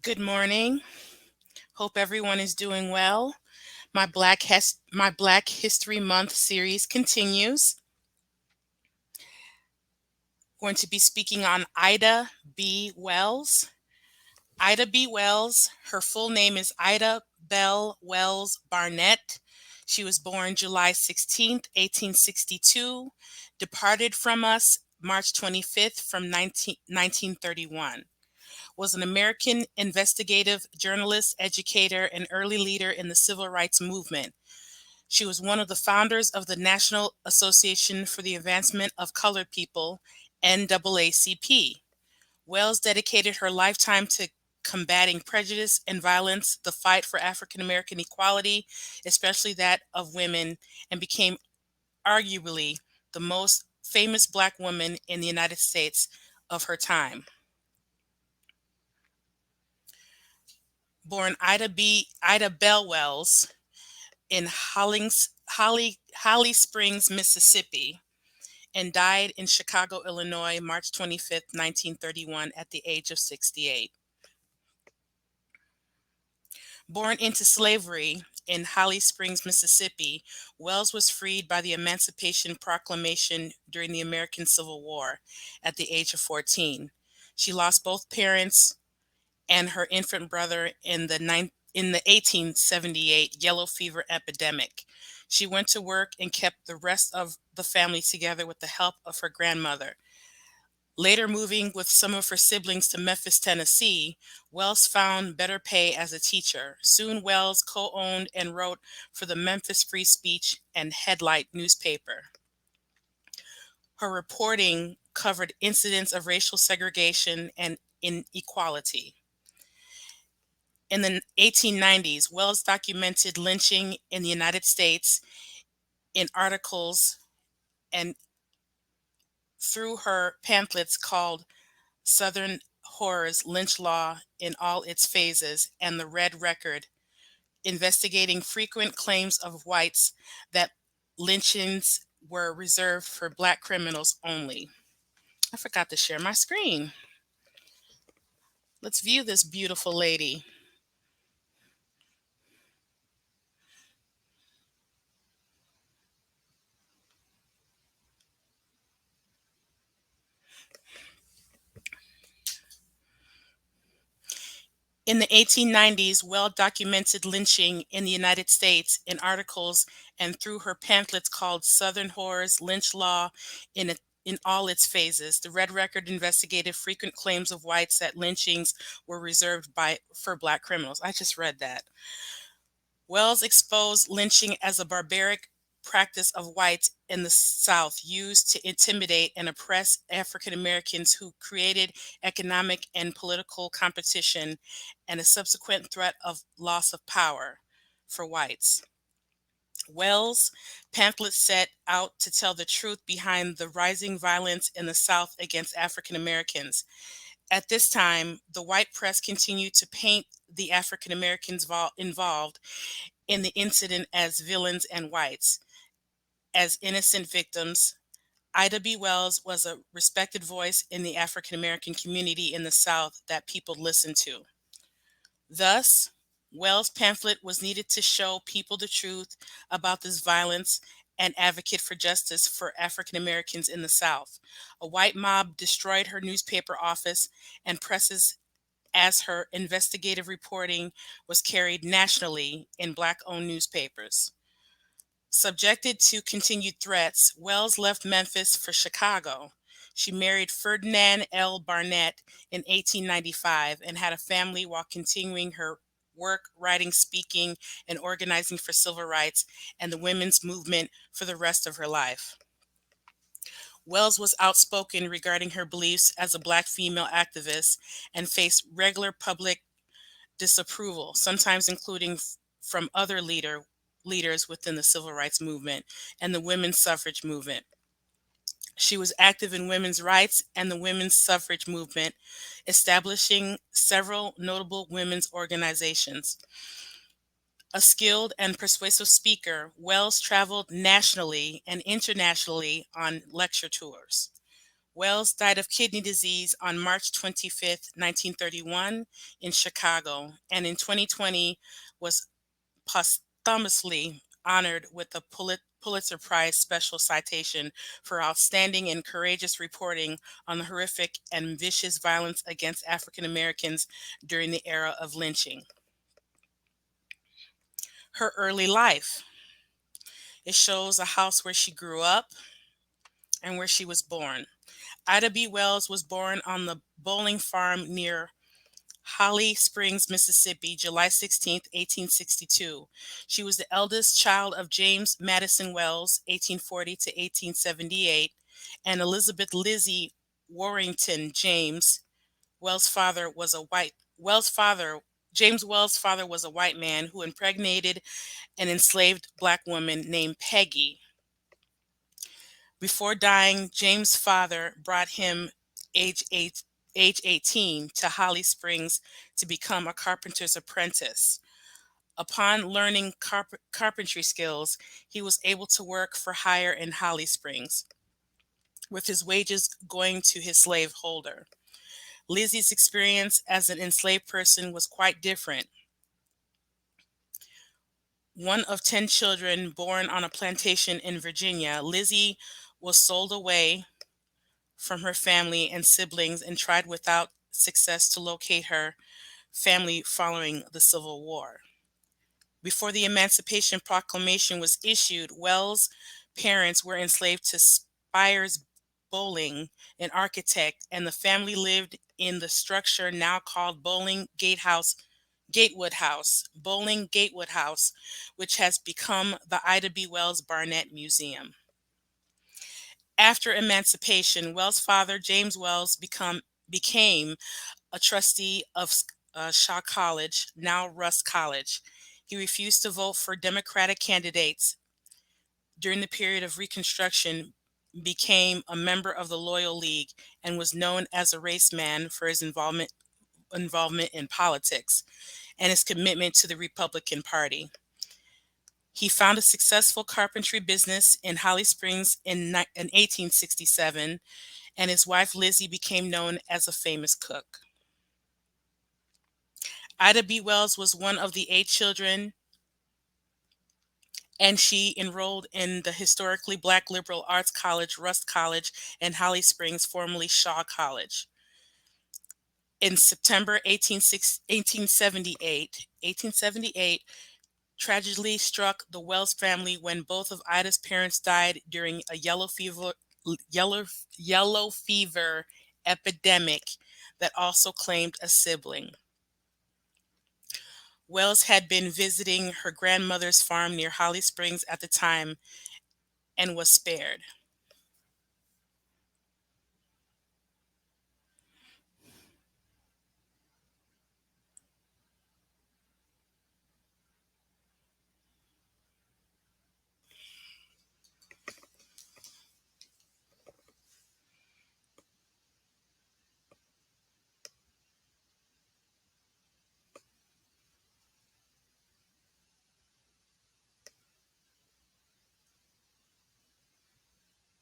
Good morning. Hope everyone is doing well. My Black History Month series continues. Going to be speaking on Ida B. Wells. Ida B. Wells, her full name is Ida Bell Wells Barnett. She was born July 16th, 1862, departed from us March 25th from 1931. Was an American investigative journalist, educator, and early leader in the civil rights movement. She was one of the founders of the National Association for the Advancement of Colored People, NAACP. Wells dedicated her lifetime to combating prejudice and violence, the fight for African American equality, especially that of women, and became arguably the most famous Black woman in the United States of her time. Born Ida Bell Wells in Holly Springs, Mississippi, and died in Chicago, Illinois, March 25th, 1931, at the age of 68. Born into slavery in Holly Springs, Mississippi, Wells was freed by the Emancipation Proclamation during the American Civil War at the age of 14. She lost both parents and her infant brother in the 1878 yellow fever epidemic. She went to work and kept the rest of the family together with the help of her grandmother. Later moving with some of her siblings to Memphis, Tennessee, Wells found better pay as a teacher. Soon Wells co-owned and wrote for the Memphis Free Speech and Headlight newspaper. Her reporting covered incidents of racial segregation and inequality. In the 1890s, Wells documented lynching in the United States in articles and through her pamphlets called Southern Horrors, Lynch Law in All Its Phases, and The Red Record, investigating frequent claims of whites that lynchings were reserved for Black criminals only. I forgot to share my screen. Let's view this beautiful lady. In the 1890s, well documented lynching in the United States in articles and through her pamphlets called Southern Horrors, Lynch Law in All Its Phases. The Red Record investigated frequent claims of whites that lynchings were reserved for Black criminals. I just read that. Wells exposed lynching as a barbaric practice of whites in the South used to intimidate and oppress African Americans who created economic and political competition and a subsequent threat of loss of power for whites. Wells' pamphlet set out to tell the truth behind the rising violence in the South against African Americans. At this time, the white press continued to paint the African Americans involved in the incident as villains and whites as innocent victims. Ida B. Wells was a respected voice in the African American community in the South that people listened to. Thus, Wells' pamphlet was needed to show people the truth about this violence and advocate for justice for African Americans in the South. A white mob destroyed her newspaper office and presses as her investigative reporting was carried nationally in Black-owned newspapers. Subjected to continued threats, Wells left Memphis for Chicago. She married Ferdinand L. Barnett in 1895 and had a family while continuing her work writing, speaking, and organizing for civil rights and the women's movement for the rest of her life. Wells was outspoken regarding her beliefs as a Black female activist and faced regular public disapproval, sometimes including from other leaders within the civil rights movement and the women's suffrage movement. She was active in women's rights and the women's suffrage movement, establishing several notable women's organizations. A skilled and persuasive speaker, Wells traveled nationally and internationally on lecture tours. Wells died of kidney disease on March 25th, 1931 in Chicago, and in 2020 was posthumously honored with the Pulitzer Prize Special Citation for outstanding and courageous reporting on the horrific and vicious violence against African Americans during the era of lynching. Her early life. It shows a house where she grew up and where she was born. Ida B. Wells was born on the Bowling Farm near Holly Springs, Mississippi, July 16th, 1862. She was the eldest child of James Madison Wells, 1840 to 1878, and Elizabeth Lizzie Warrington James. Wells' father was a white Wells' father James Wells' father was a white man who impregnated an enslaved black woman named Peggy. Before dying, James' father brought him age 18 to Holly Springs to become a carpenter's apprentice. Upon learning carpentry skills, he was able to work for hire in Holly Springs, with his wages going to his slave holder. Lizzie's experience as an enslaved person was quite different. One of 10 children born on a plantation in Virginia, Lizzie was sold away from her family and siblings and tried without success to locate her family following the Civil War. Before the Emancipation Proclamation was issued, Wells' parents were enslaved to Spires Bowling, an architect, and the family lived in the structure now called Bowling Gatewood House, which has become the Ida B. Wells Barnett Museum. After emancipation, Wells' father, James Wells, became a trustee of Shaw College, now Rust College. He refused to vote for Democratic candidates during the period of Reconstruction, became a member of the Loyal League, and was known as a race man for his involvement in politics and his commitment to the Republican Party. He found a successful carpentry business in Holly Springs in 1867, and his wife Lizzie became known as a famous cook. Ida B. Wells was one of the 8 children, and she enrolled in the historically Black liberal arts college, Rust College, in Holly Springs, formerly Shaw College. In September 1878, tragedy struck the Wells family when both of Ida's parents died during a yellow fever epidemic that also claimed a sibling. Wells had been visiting her grandmother's farm near Holly Springs at the time and was spared.